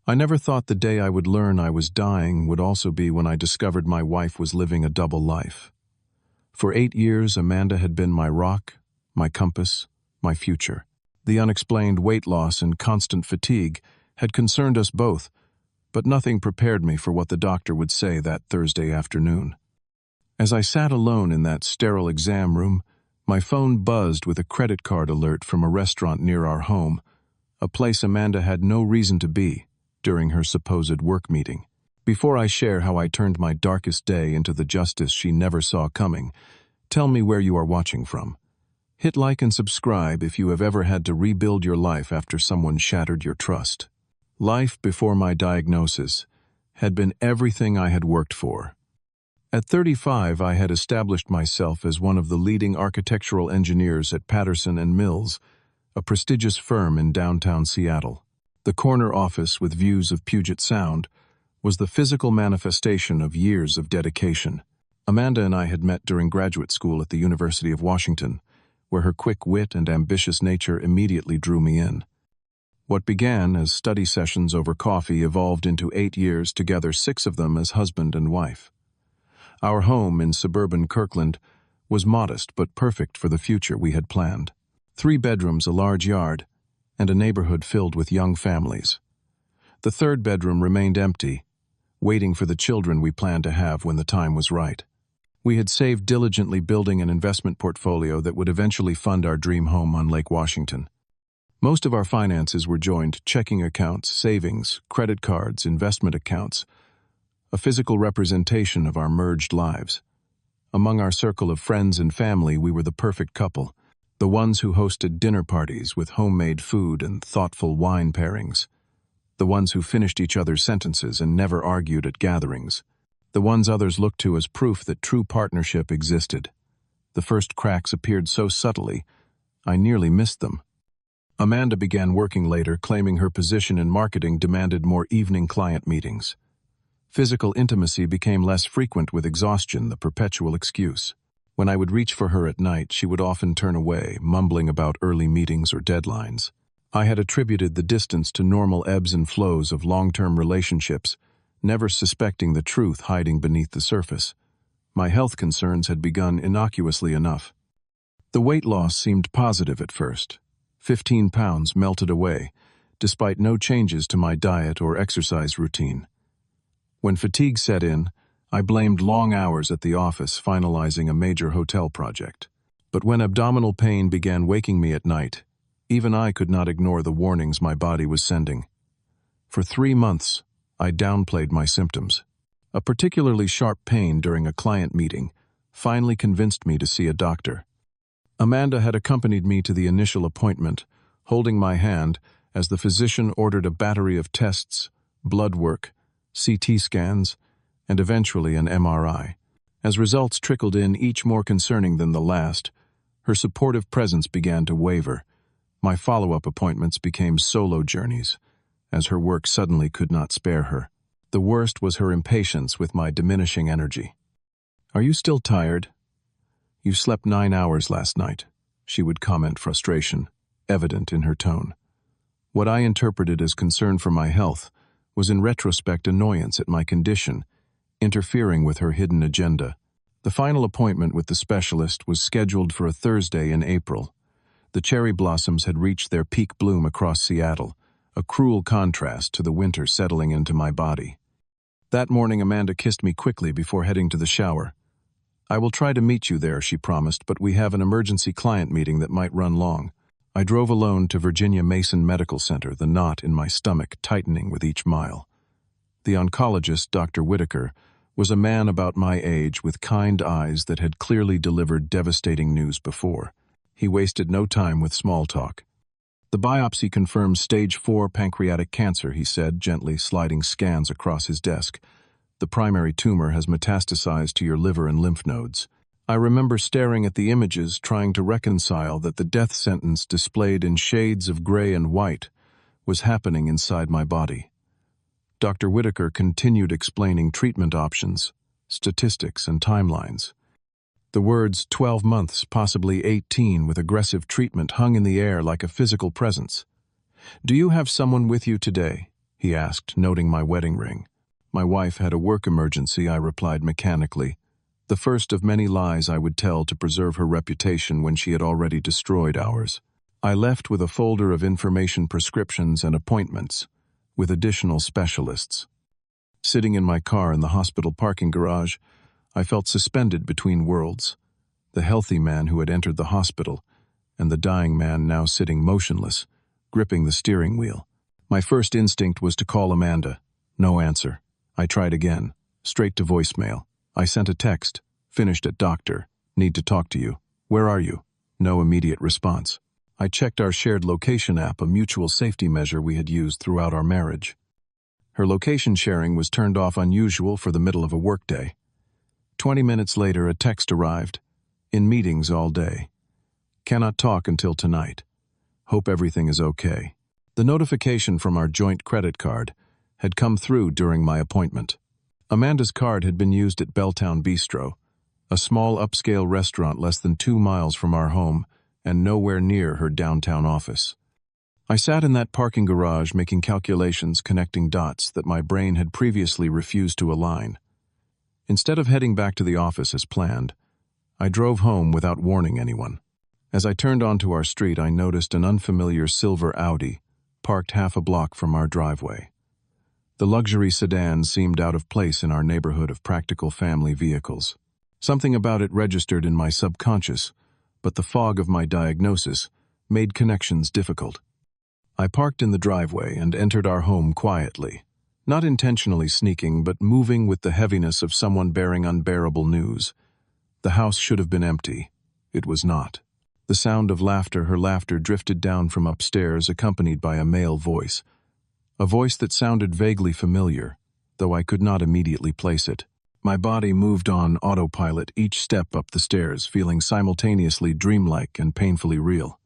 I never thought the day I would learn I was dying would also be when I discovered my wife was living a double life. For 8 years, Amanda had been my rock, my compass, my future. The unexplained weight loss and constant fatigue had concerned us both, but nothing prepared me for what the doctor would say that Thursday afternoon. As I sat alone in that sterile exam room, my phone buzzed with a credit card alert from a restaurant near our home, a place Amanda had no reason to be during her supposed work meeting. Before I share how I turned my darkest day into the justice she never saw coming, tell me where you are watching from. Hit like and subscribe if you have ever had to rebuild your life after someone shattered your trust. Life before my diagnosis had been everything I had worked for. At 35, I had established myself as one of the leading architectural engineers at Patterson and Mills, a prestigious firm in downtown Seattle. The corner office with views of Puget Sound was the physical manifestation of years of dedication. Amanda and I had met during graduate school at the University of Washington, where her quick wit and ambitious nature immediately drew me in. What began as study sessions over coffee evolved into 8 years together, 6 of them as husband and wife. Our home in suburban Kirkland was modest but perfect for the future we had planned. 3 bedrooms, a large yard, and a neighborhood filled with young families. The 3rd bedroom remained empty, waiting for the children we planned to have when the time was right. We had saved diligently, building an investment portfolio that would eventually fund our dream home on Lake Washington. Most of our finances were joined: checking accounts, savings, credit cards, investment accounts, a physical representation of our merged lives. Among our circle of friends and family, we were the perfect couple, the ones who hosted dinner parties with homemade food and thoughtful wine pairings, the ones who finished each other's sentences and never argued at gatherings, the ones others looked to as proof that true partnership existed. The first cracks appeared so subtly, I nearly missed them. Amanda began working later, claiming her position in marketing demanded more evening client meetings. Physical intimacy became less frequent, with exhaustion the perpetual excuse. When I would reach for her at night, she would often turn away, mumbling about early meetings or deadlines. I had attributed the distance to normal ebbs and flows of long-term relationships, never suspecting the truth hiding beneath the surface. My health concerns had begun innocuously enough. The weight loss seemed positive at first. 15 pounds melted away, despite no changes to my diet or exercise routine. When fatigue set in, I blamed long hours at the office finalizing a major hotel project. But when abdominal pain began waking me at night, even I could not ignore the warnings my body was sending. For 3 months, I downplayed my symptoms. A particularly sharp pain during a client meeting finally convinced me to see a doctor. Amanda had accompanied me to the initial appointment, holding my hand as the physician ordered a battery of tests, blood work, CT scans, and eventually an MRI. As results trickled in, each more concerning than the last, her supportive presence began to waver. My follow-up appointments became solo journeys, as her work suddenly could not spare her. The worst was her impatience with my diminishing energy. "Are you still tired? You slept 9 hours last night," she would comment, frustration evident in her tone. What I interpreted as concern for my health was in retrospect annoyance at my condition, interfering with her hidden agenda. The final appointment with the specialist was scheduled for a Thursday in April. The cherry blossoms had reached their peak bloom across Seattle, a cruel contrast to the winter settling into my body. That morning, Amanda kissed me quickly before heading to the shower. "I will try to meet you there," she promised, "but we have an emergency client meeting that might run long." I drove alone to Virginia Mason Medical Center, the knot in my stomach tightening with each mile. The oncologist, Dr. Whitaker, was a man about my age with kind eyes that had clearly delivered devastating news before. He wasted no time with small talk. "The biopsy confirms stage 4 pancreatic cancer," he said, gently sliding scans across his desk. "The primary tumor has metastasized to your liver and lymph nodes." I remember staring at the images, trying to reconcile that the death sentence displayed in shades of gray and white was happening inside my body. Dr. Whitaker continued explaining treatment options, statistics, and timelines. The words 12 months, possibly 18, with aggressive treatment hung in the air like a physical presence. "Do you have someone with you today?" he he asked, noting my wedding ring. My wife had a work emergency, I replied mechanically, the first of many lies I would tell to preserve her reputation when she had already destroyed ours. I left with a folder of information, prescriptions, and appointments, with additional specialists. Sitting in my car in the hospital parking garage, I felt suspended between worlds, the healthy man who had entered the hospital, and the dying man now sitting motionless, gripping the steering wheel. My first instinct was to call Amanda. No answer. I tried again, straight to voicemail. I sent a text, finished at doctor, need to talk to you. Where are you? No immediate response. I checked our shared location app, a mutual safety measure we had used throughout our marriage. Her location sharing was turned off, unusual for the middle of a workday. 20 minutes later, a text arrived. In meetings all day. Cannot talk until tonight. Hope everything is okay. The notification from our joint credit card had come through during my appointment. Amanda's card had been used at Belltown Bistro, a small upscale restaurant less than 2 miles from our home and nowhere near her downtown office. I sat in that parking garage making calculations, connecting dots that my brain had previously refused to align. Instead of heading back to the office as planned, I drove home without warning anyone. As I turned onto our street, I noticed an unfamiliar silver Audi parked half a block from our driveway. The luxury sedan seemed out of place in our neighborhood of practical family vehicles. Something about it registered in my subconscious, but the fog of my diagnosis made connections difficult. I parked in the driveway and entered our home quietly, not intentionally sneaking, but moving with the heaviness of someone bearing unbearable news. The house should have been empty. It was not. The sound of laughter, her laughter, drifted down from upstairs, accompanied by a male voice. A voice that sounded vaguely familiar, though I could not immediately place it. My body moved on autopilot, each step up the stairs, feeling simultaneously dreamlike and painfully real.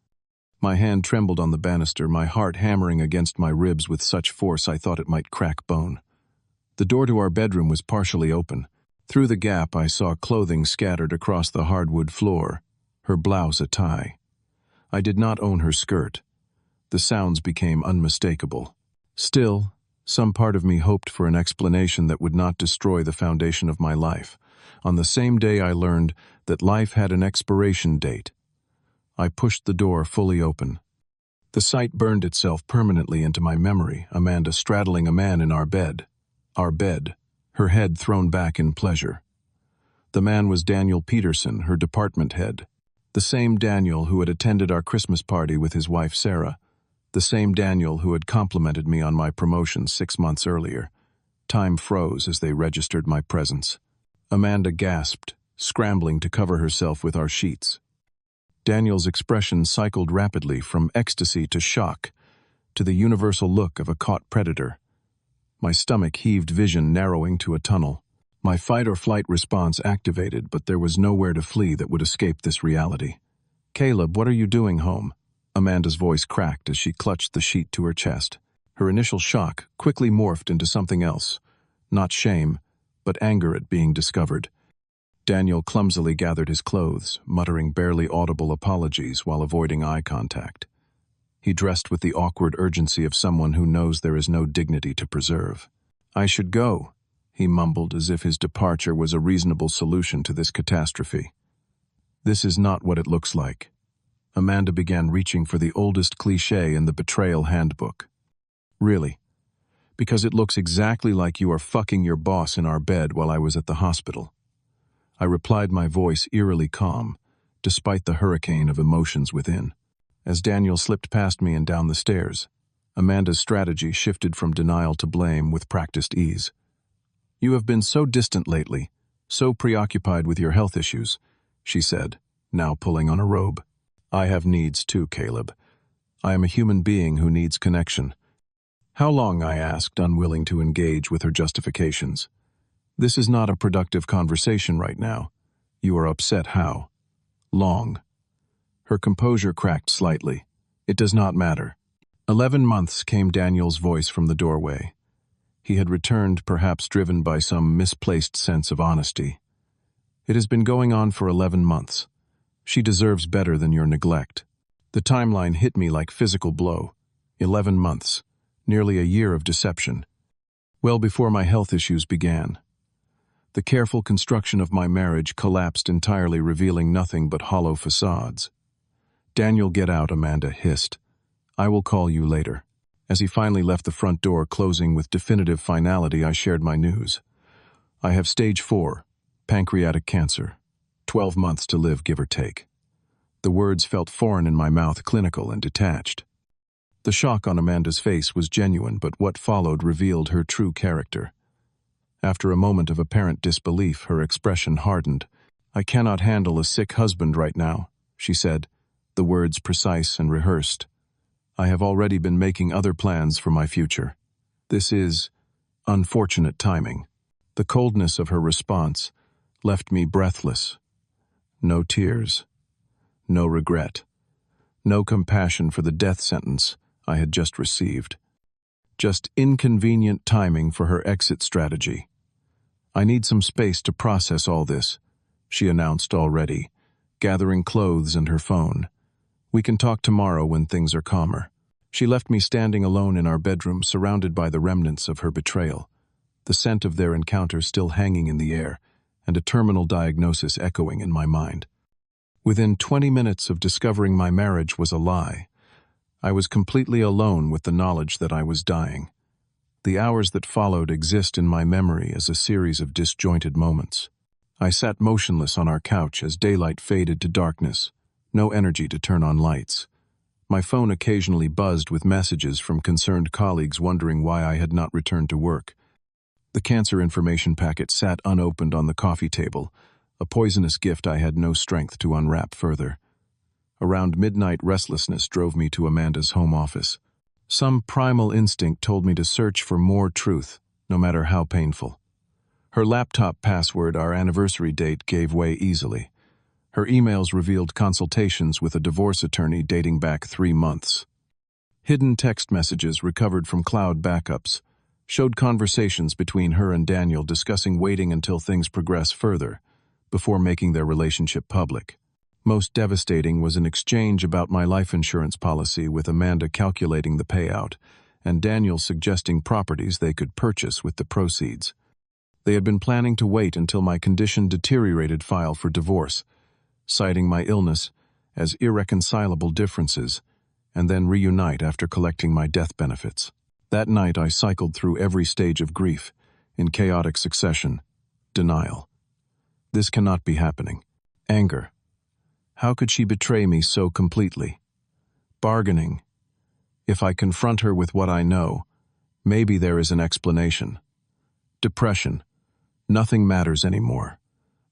My hand trembled on the banister, my heart hammering against my ribs with such force I thought it might crack bone. The door to our bedroom was partially open. Through the gap I saw clothing scattered across the hardwood floor, her blouse a tie. I did not own her skirt. The sounds became unmistakable. Still, some part of me hoped for an explanation that would not destroy the foundation of my life. On the same day I learned that life had an expiration date. I pushed the door fully open. The sight burned itself permanently into my memory, Amanda straddling a man in our bed, her head thrown back in pleasure. The man was Daniel Peterson, her department head. The same Daniel who had attended our Christmas party with his wife Sarah. The same Daniel who had complimented me on my promotion 6 months earlier. Time froze as they registered my presence. Amanda gasped, scrambling to cover herself with our sheets. Daniel's expression cycled rapidly from ecstasy to shock, to the universal look of a caught predator. My stomach heaved, vision narrowing to a tunnel. My fight-or-flight response activated, but there was nowhere to flee that would escape this reality. "Caleb, what are you doing home?" Amanda's voice cracked as she clutched the sheet to her chest. Her initial shock quickly morphed into something else. Not shame, but anger at being discovered. Daniel clumsily gathered his clothes, muttering barely audible apologies while avoiding eye contact. He dressed with the awkward urgency of someone who knows there is no dignity to preserve. "I should go," he mumbled, as if his departure was a reasonable solution to this catastrophe. "This is not what it looks like." Amanda began reaching for the oldest cliché in the betrayal handbook. "Really? Because it looks exactly like you are fucking your boss in our bed while I was at the hospital." I replied, my voice eerily calm, despite the hurricane of emotions within. As Daniel slipped past me and down the stairs, Amanda's strategy shifted from denial to blame with practiced ease. "You have been so distant lately, so preoccupied with your health issues," she said, now pulling on a robe. "I have needs too, Caleb. I am a human being who needs connection." "How long?" I asked, unwilling to engage with her justifications. "This is not a productive conversation right now. You are upset. How long?" Her composure cracked slightly. "It does not matter." 11 months, came Daniel's voice from the doorway. He had returned, perhaps driven by some misplaced sense of honesty. "It has been going on for 11 months. She deserves better than your neglect." The timeline hit me like physical blow. 11 months. nearly a year of deception. Well before my health issues began. The careful construction of my marriage collapsed entirely, revealing nothing but hollow facades. "Daniel, get out," Amanda hissed. "I will call you later." As he finally left the front door, closing with definitive finality, I shared my news. "I have stage 4, pancreatic cancer. 12 months to live, give or take." The words felt foreign in my mouth, clinical and detached. The shock on Amanda's face was genuine, but what followed revealed her true character. After a moment of apparent disbelief, her expression hardened. "I cannot handle a sick husband right now," she said, the words precise and rehearsed. "I have already been making other plans for my future. This is unfortunate timing." The coldness of her response left me breathless. No tears, no regret, no compassion for the death sentence I had just received. Just inconvenient timing for her exit strategy. "I need some space to process all this," she announced already, gathering clothes and her phone. "We can talk tomorrow when things are calmer." She left me standing alone in our bedroom, surrounded by the remnants of her betrayal, the scent of their encounter still hanging in the air, and a terminal diagnosis echoing in my mind. Within 20 minutes of discovering my marriage was a lie, I was completely alone with the knowledge that I was dying. The hours that followed exist in my memory as a series of disjointed moments. I sat motionless on our couch as daylight faded to darkness, no energy to turn on lights. My phone occasionally buzzed with messages from concerned colleagues wondering why I had not returned to work. The cancer information packet sat unopened on the coffee table, a poisonous gift I had no strength to unwrap further. Around midnight, restlessness drove me to Amanda's home office. Some primal instinct told me to search for more truth, no matter how painful. Her laptop password, our anniversary date, gave way easily. Her emails revealed consultations with a divorce attorney dating back 3 months. Hidden text messages recovered from cloud backups showed conversations between her and Daniel discussing waiting until things progress further before making their relationship public. Most devastating was an exchange about my life insurance policy, with Amanda calculating the payout and Daniel suggesting properties they could purchase with the proceeds. They had been planning to wait until my condition deteriorated, file for divorce, citing my illness as irreconcilable differences, and then reunite after collecting my death benefits. That night I cycled through every stage of grief, in chaotic succession. Denial. This cannot be happening. Anger. How could she betray me so completely? Bargaining. If I confront her with what I know, maybe there is an explanation. Depression. Nothing matters anymore.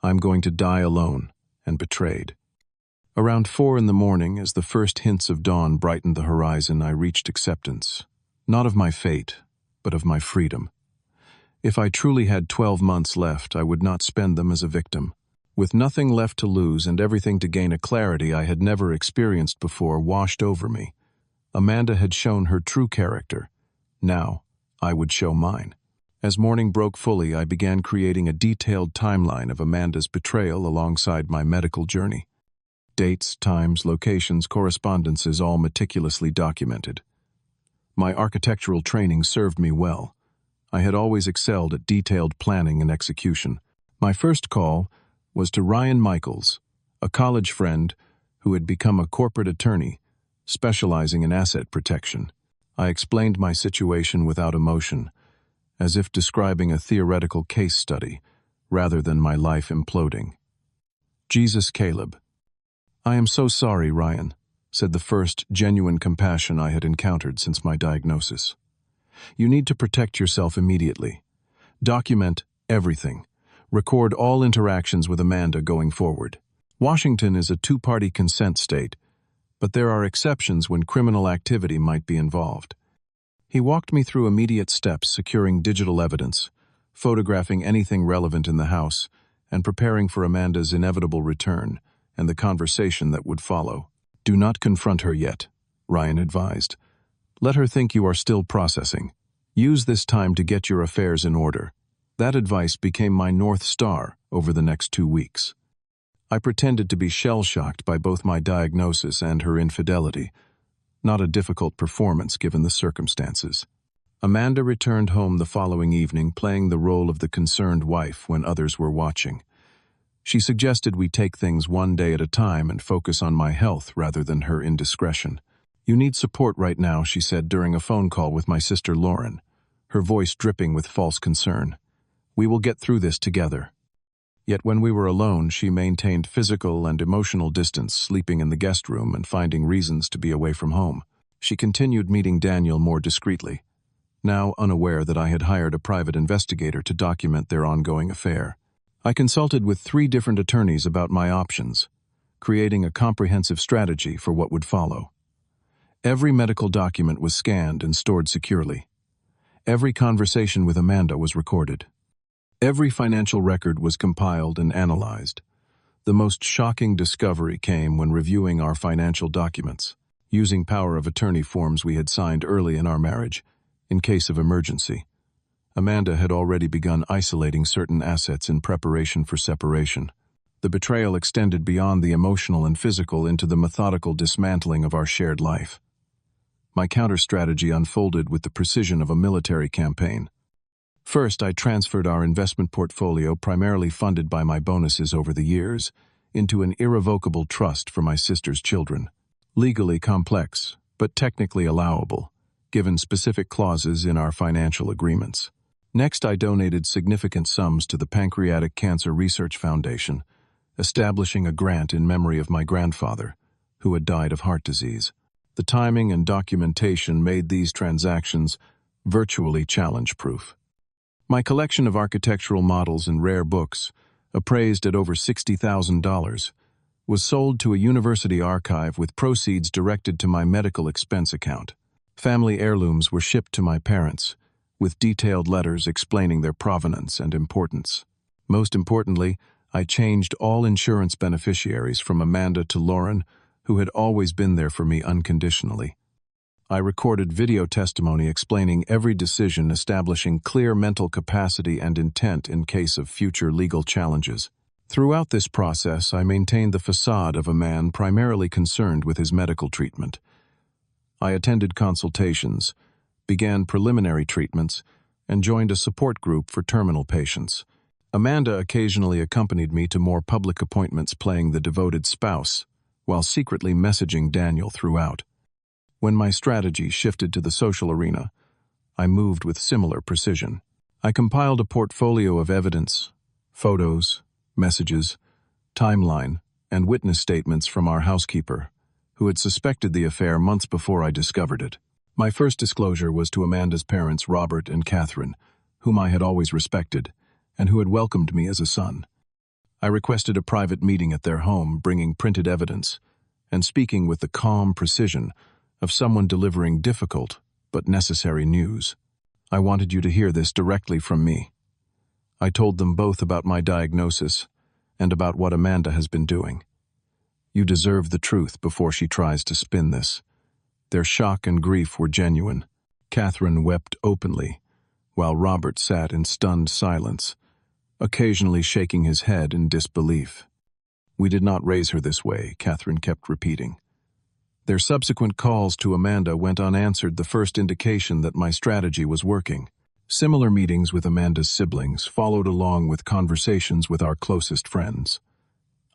I'm going to die alone and betrayed. Around 4 in the morning, as the first hints of dawn brightened the horizon, I reached acceptance. Not of my fate, but of my freedom. If I truly had 12 months left, I would not spend them as a victim. With nothing left to lose and everything to gain, a clarity I had never experienced before washed over me. Amanda had shown her true character. Now, I would show mine. As morning broke fully, I began creating a detailed timeline of Amanda's betrayal alongside my medical journey. Dates, times, locations, correspondences, all meticulously documented. My architectural training served me well. I had always excelled at detailed planning and execution. My first call was to Ryan Michaels, a college friend who had become a corporate attorney, specializing in asset protection. I explained my situation without emotion, as if describing a theoretical case study, rather than my life imploding. "Jesus, Caleb." "I am so sorry, Ryan," said the first genuine compassion I had encountered since my diagnosis. "You need to protect yourself immediately. Document everything. Record all interactions with Amanda going forward. Washington is a 2-party consent state, but there are exceptions when criminal activity might be involved." He walked me through immediate steps, securing digital evidence, photographing anything relevant in the house, and preparing for Amanda's inevitable return and the conversation that would follow. "Do not confront her yet," Ryan advised. "Let her think you are still processing. Use this time to get your affairs in order." That advice became my North Star over the next 2 weeks. I pretended to be shell-shocked by both my diagnosis and her infidelity, not a difficult performance given the circumstances. Amanda returned home the following evening, playing the role of the concerned wife when others were watching. She suggested we take things one day at a time and focus on my health rather than her indiscretion. "You need support right now," she said during a phone call with my sister Lauren, her voice dripping with false concern. "We will get through this together." Yet when we were alone, she maintained physical and emotional distance, sleeping in the guest room and finding reasons to be away from home. She continued meeting Daniel more discreetly, now unaware that I had hired a private investigator to document their ongoing affair. I consulted with 3 different attorneys about my options, creating a comprehensive strategy for what would follow. Every medical document was scanned and stored securely. Every conversation with Amanda was recorded. Every financial record was compiled and analyzed. The most shocking discovery came when reviewing our financial documents, using power of attorney forms we had signed early in our marriage, in case of emergency. Amanda had already begun isolating certain assets in preparation for separation. The betrayal extended beyond the emotional and physical into the methodical dismantling of our shared life. My counter-strategy unfolded with the precision of a military campaign. First, I transferred our investment portfolio, primarily funded by my bonuses over the years, into an irrevocable trust for my sister's children. Legally complex, but technically allowable, given specific clauses in our financial agreements. Next, I donated significant sums to the Pancreatic Cancer Research Foundation, establishing a grant in memory of my grandfather, who had died of heart disease. The timing and documentation made these transactions virtually challenge-proof. My collection of architectural models and rare books, appraised at over $60,000, was sold to a university archive with proceeds directed to my medical expense account. Family heirlooms were shipped to my parents, with detailed letters explaining their provenance and importance. Most importantly, I changed all insurance beneficiaries from Amanda to Lauren, who had always been there for me unconditionally. I recorded video testimony explaining every decision, establishing clear mental capacity and intent in case of future legal challenges. Throughout this process, I maintained the facade of a man primarily concerned with his medical treatment. I attended consultations, began preliminary treatments, and joined a support group for terminal patients. Amanda occasionally accompanied me to more public appointments, playing the devoted spouse, while secretly messaging Daniel throughout. When my strategy shifted to the social arena, I moved with similar precision. I compiled a portfolio of evidence, photos, messages, timeline, and witness statements from our housekeeper, who had suspected the affair months before I discovered it. My first disclosure was to Amanda's parents, Robert and Catherine, whom I had always respected, and who had welcomed me as a son. I requested a private meeting at their home, bringing printed evidence, and speaking with the calm precision of someone delivering difficult but necessary news. "I wanted you to hear this directly from me." I told them both about my diagnosis and about what Amanda has been doing. "You deserve the truth before she tries to spin this." Their shock and grief were genuine. Catherine wept openly, while Robert sat in stunned silence, occasionally shaking his head in disbelief. "We did not raise her this way," Catherine kept repeating. Their subsequent calls to Amanda went unanswered, the first indication that my strategy was working. Similar meetings with Amanda's siblings followed along with conversations with our closest friends.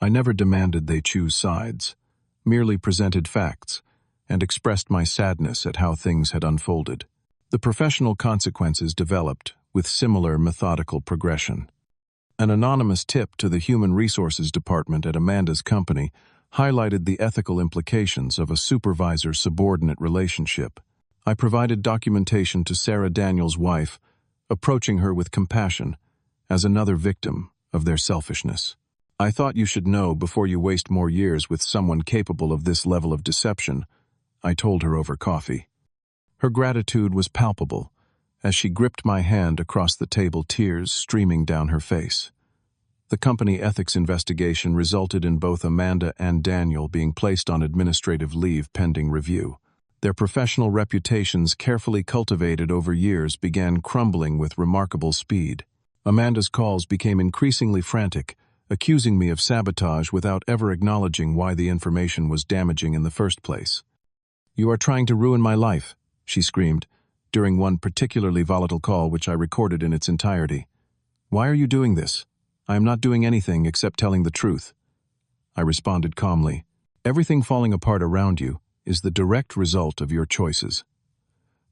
I never demanded they choose sides, merely presented facts, and expressed my sadness at how things had unfolded. The professional consequences developed with similar methodical progression. An anonymous tip to the Human Resources Department at Amanda's company highlighted the ethical implications of a supervisor-subordinate relationship. I provided documentation to Sarah Daniels' wife, approaching her with compassion as another victim of their selfishness. "I thought you should know before you waste more years with someone capable of this level of deception," I told her over coffee. Her gratitude was palpable as she gripped my hand across the table, tears streaming down her face. The company ethics investigation resulted in both Amanda and Daniel being placed on administrative leave pending review. Their professional reputations, carefully cultivated over years, began crumbling with remarkable speed. Amanda's calls became increasingly frantic, accusing me of sabotage without ever acknowledging why the information was damaging in the first place. "You are trying to ruin my life," she screamed, during one particularly volatile call which I recorded in its entirety. "Why are you doing this? I am not doing anything except telling the truth." I responded calmly. "Everything falling apart around you is the direct result of your choices."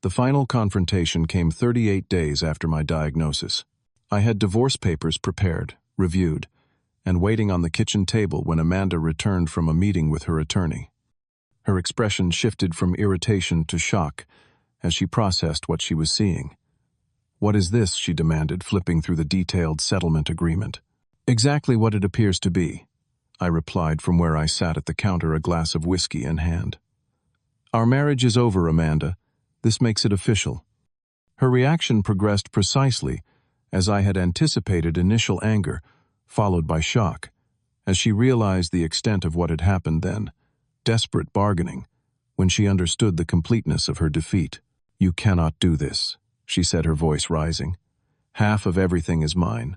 The final confrontation came 38 days after my diagnosis. I had divorce papers prepared, reviewed, and waiting on the kitchen table when Amanda returned from a meeting with her attorney. Her expression shifted from irritation to shock as she processed what she was seeing. "What is this?" she demanded, flipping through the detailed settlement agreement. "Exactly what it appears to be," I replied from where I sat at the counter, a glass of whiskey in hand. "Our marriage is over, Amanda. This makes it official." Her reaction progressed precisely as I had anticipated: initial anger, followed by shock, as she realized the extent of what had happened, then desperate bargaining, when she understood the completeness of her defeat. "You cannot do this," she said, her voice rising. "Half of everything is mine.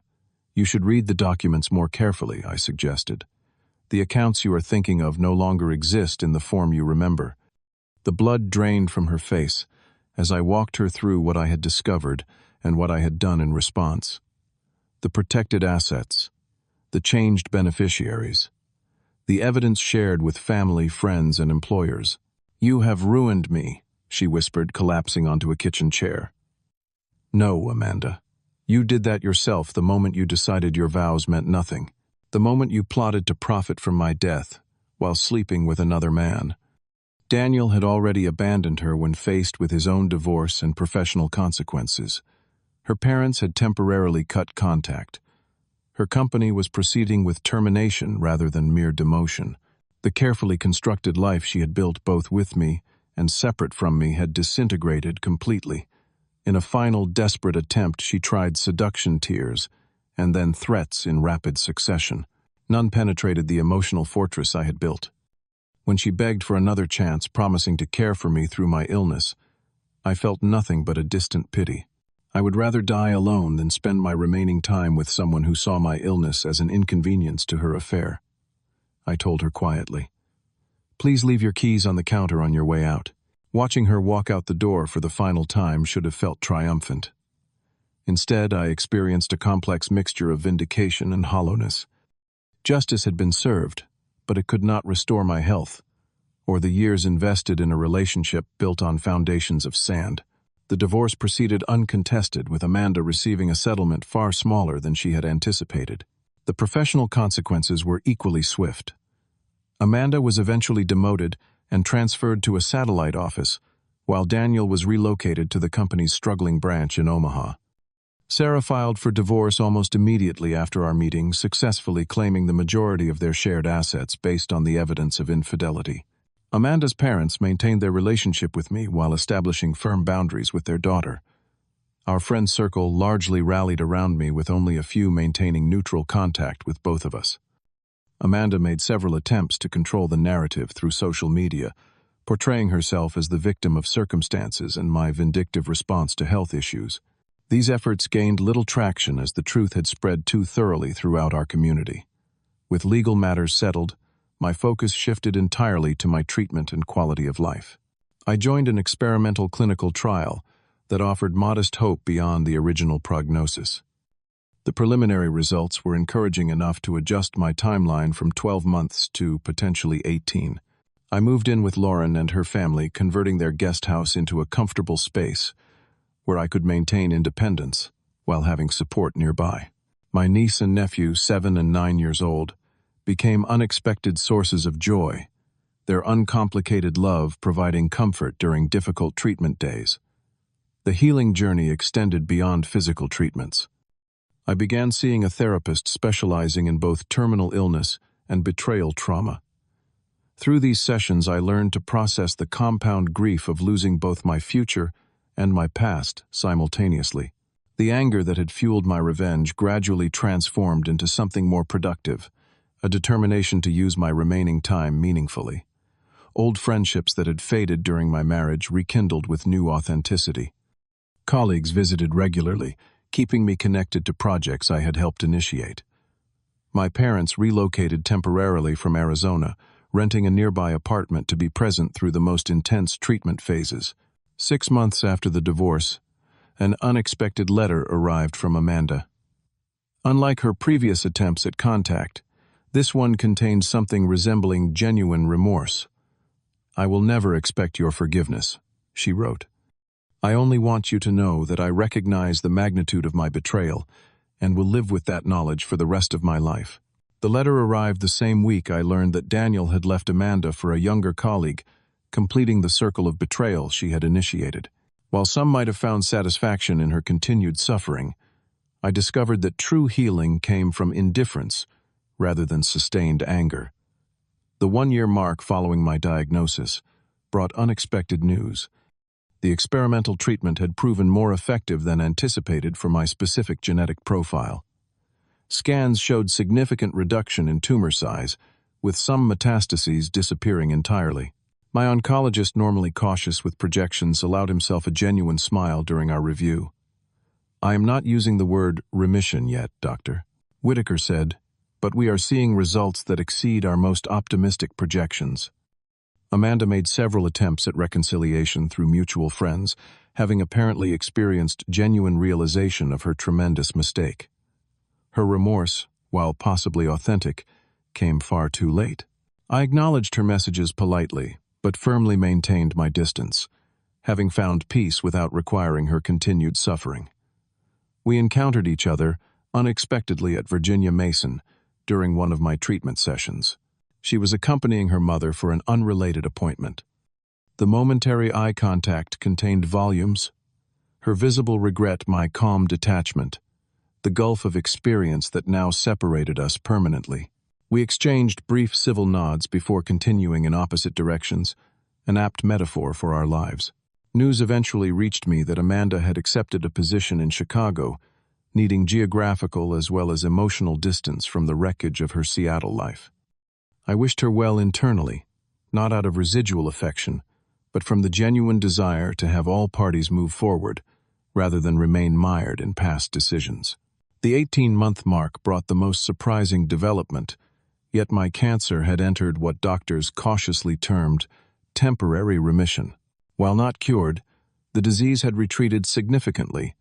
You should read the documents more carefully," I suggested. "The accounts you are thinking of no longer exist in the form you remember." The blood drained from her face as I walked her through what I had discovered and what I had done in response. The protected assets, the changed beneficiaries, the evidence shared with family, friends, and employers. "You have ruined me," she whispered, collapsing onto a kitchen chair. "No, Amanda. You did that yourself the moment you decided your vows meant nothing, the moment you plotted to profit from my death while sleeping with another man." Daniel had already abandoned her when faced with his own divorce and professional consequences. Her parents had temporarily cut contact. Her company was proceeding with termination rather than mere demotion. The carefully constructed life she had built both with me and separate from me had disintegrated completely. In a final desperate attempt, she tried seduction tears and then threats in rapid succession. None penetrated the emotional fortress I had built. When she begged for another chance, promising to care for me through my illness, I felt nothing but a distant pity. I would rather die alone than spend my remaining time with someone who saw my illness as an inconvenience to her affair. I told her quietly, "Please leave your keys on the counter on your way out." Watching her walk out the door for the final time should have felt triumphant. Instead, I experienced a complex mixture of vindication and hollowness. Justice had been served, but it could not restore my health, or the years invested in a relationship built on foundations of sand. The divorce proceeded uncontested, with Amanda receiving a settlement far smaller than she had anticipated. The professional consequences were equally swift. Amanda was eventually demoted and transferred to a satellite office, while Daniel was relocated to the company's struggling branch in Omaha. Sarah filed for divorce almost immediately after our meeting, successfully claiming the majority of their shared assets based on the evidence of infidelity. Amanda's parents maintained their relationship with me while establishing firm boundaries with their daughter. Our friend circle largely rallied around me, with only a few maintaining neutral contact with both of us. Amanda made several attempts to control the narrative through social media, portraying herself as the victim of circumstances and my vindictive response to health issues. These efforts gained little traction as the truth had spread too thoroughly throughout our community. With legal matters settled, my focus shifted entirely to my treatment and quality of life. I joined an experimental clinical trial that offered modest hope beyond the original prognosis. The preliminary results were encouraging enough to adjust my timeline from 12 months to potentially 18. I moved in with Lauren and her family, converting their guest house into a comfortable space where I could maintain independence while having support nearby. My niece and nephew, 7 and 9 years old, became unexpected sources of joy, their uncomplicated love providing comfort during difficult treatment days. The healing journey extended beyond physical treatments. I began seeing a therapist specializing in both terminal illness and betrayal trauma. Through these sessions, I learned to process the compound grief of losing both my future and my past simultaneously. The anger that had fueled my revenge gradually transformed into something more productive, a determination to use my remaining time meaningfully. Old friendships that had faded during my marriage rekindled with new authenticity. Colleagues visited regularly, keeping me connected to projects I had helped initiate. My parents relocated temporarily from Arizona, renting a nearby apartment to be present through the most intense treatment phases. 6 months after the divorce, an unexpected letter arrived from Amanda. Unlike her previous attempts at contact, this one contained something resembling genuine remorse. "I will never expect your forgiveness," she wrote. "I only want you to know that I recognize the magnitude of my betrayal and will live with that knowledge for the rest of my life." The letter arrived the same week I learned that Daniel had left Amanda for a younger colleague, completing the circle of betrayal she had initiated. While some might have found satisfaction in her continued suffering, I discovered that true healing came from indifference rather than sustained anger. The 1-year mark following my diagnosis brought unexpected news. The experimental treatment had proven more effective than anticipated for my specific genetic profile. Scans showed significant reduction in tumor size, with some metastases disappearing entirely. My oncologist, normally cautious with projections, allowed himself a genuine smile during our review. "I am not using the word remission yet, Doctor," Whitaker said, "but we are seeing results that exceed our most optimistic projections." Amanda made several attempts at reconciliation through mutual friends, having apparently experienced genuine realization of her tremendous mistake. Her remorse, while possibly authentic, came far too late. I acknowledged her messages politely, but firmly maintained my distance, having found peace without requiring her continued suffering. We encountered each other unexpectedly at Virginia Mason during one of my treatment sessions. She was accompanying her mother for an unrelated appointment. The momentary eye contact contained volumes. Her visible regret, my calm detachment, the gulf of experience that now separated us permanently. We exchanged brief civil nods before continuing in opposite directions, an apt metaphor for our lives. News eventually reached me that Amanda had accepted a position in Chicago, needing geographical as well as emotional distance from the wreckage of her Seattle life. I wished her well internally, not out of residual affection, but from the genuine desire to have all parties move forward, rather than remain mired in past decisions. The 18-month mark brought the most surprising development, yet my cancer had entered what doctors cautiously termed temporary remission. While not cured, the disease had retreated significantly,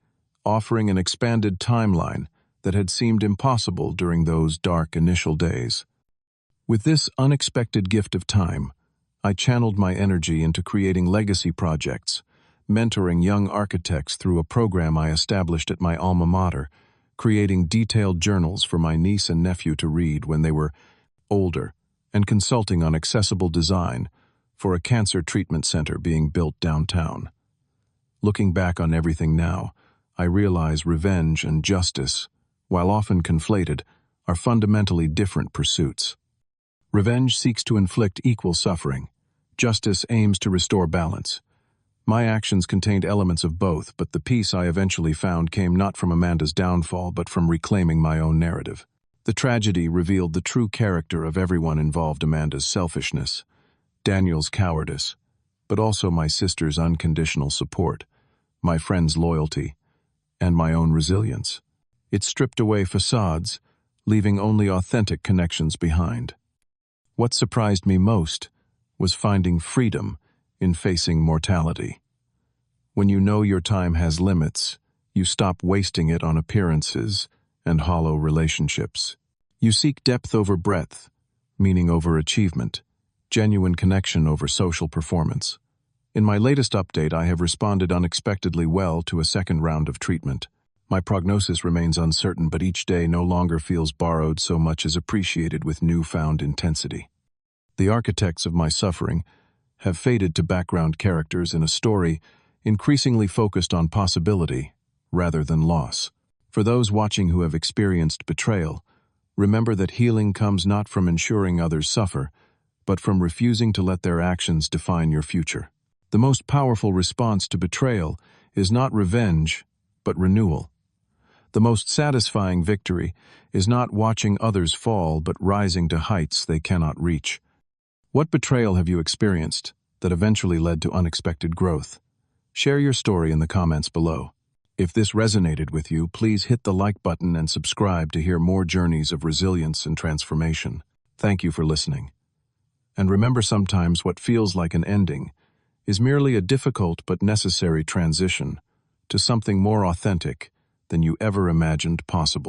offering an expanded timeline that had seemed impossible during those dark initial days. With this unexpected gift of time, I channeled my energy into creating legacy projects, mentoring young architects through a program I established at my alma mater, creating detailed journals for my niece and nephew to read when they were older, and consulting on accessible design for a cancer treatment center being built downtown. Looking back on everything now, I realize revenge and justice, while often conflated, are fundamentally different pursuits. Revenge seeks to inflict equal suffering. Justice aims to restore balance. My actions contained elements of both, but the peace I eventually found came not from Amanda's downfall, but from reclaiming my own narrative. The tragedy revealed the true character of everyone involved: Amanda's selfishness, Daniel's cowardice, but also my sister's unconditional support, my friend's loyalty, and my own resilience. It stripped away facades, leaving only authentic connections behind. What surprised me most was finding freedom in facing mortality. When you know your time has limits, you stop wasting it on appearances and hollow relationships. You seek depth over breadth, meaning over achievement, genuine connection over social performance. In my latest update, I have responded unexpectedly well to a second round of treatment. My prognosis remains uncertain, but each day no longer feels borrowed so much as appreciated with newfound intensity. The architects of my suffering have faded to background characters in a story increasingly focused on possibility rather than loss. For those watching who have experienced betrayal, remember that healing comes not from ensuring others suffer, but from refusing to let their actions define your future. The most powerful response to betrayal is not revenge, but renewal. The most satisfying victory is not watching others fall, but rising to heights they cannot reach. What betrayal have you experienced that eventually led to unexpected growth? Share your story in the comments below. If this resonated with you, please hit the like button and subscribe to hear more journeys of resilience and transformation. Thank you for listening. And remember, sometimes what feels like an ending is merely a difficult but necessary transition to something more authentic than you ever imagined possible.